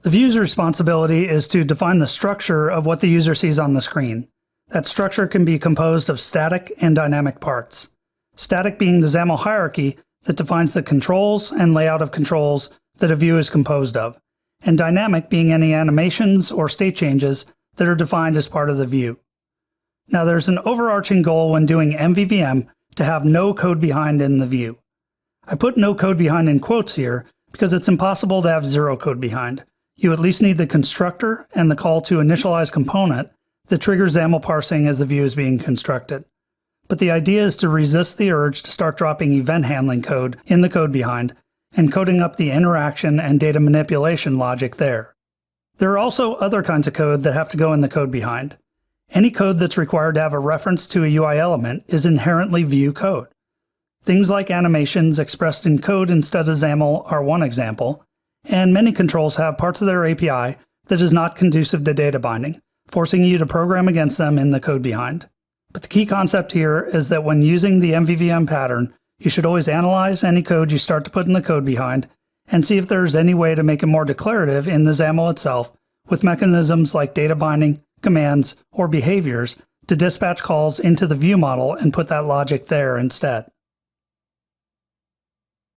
The view's responsibility is to define the structure of what the user sees on the screen. That structure can be composed of static and dynamic parts. Static being the XAML hierarchy that defines the controls and layout of controls that a view is composed of, and dynamic being any animations or state changes that are defined as part of the view. Now there's an overarching goal when doing MVVM to have no code behind in the view. I put no code behind in quotes here because it's impossible to have zero code behind. You at least need the constructor and the call to initialize component that triggers XAML parsing as the view is being constructed. But the idea is to resist the urge to start dropping event handling code in the code behind and coding up the interaction and data manipulation logic there. There are also other kinds of code that have to go in the code behind. Any code that's required to have a reference to a UI element is inherently view code. Things like animations expressed in code instead of XAML are one example, and many controls have parts of their API that is not conducive to data binding, forcing you to program against them in the code behind. But the key concept here is that when using the MVVM pattern, you should always analyze any code you start to put in the code behind and see if there's any way to make it more declarative in the XAML itself with mechanisms like data binding, commands, or behaviors to dispatch calls into the view model and put that logic there instead.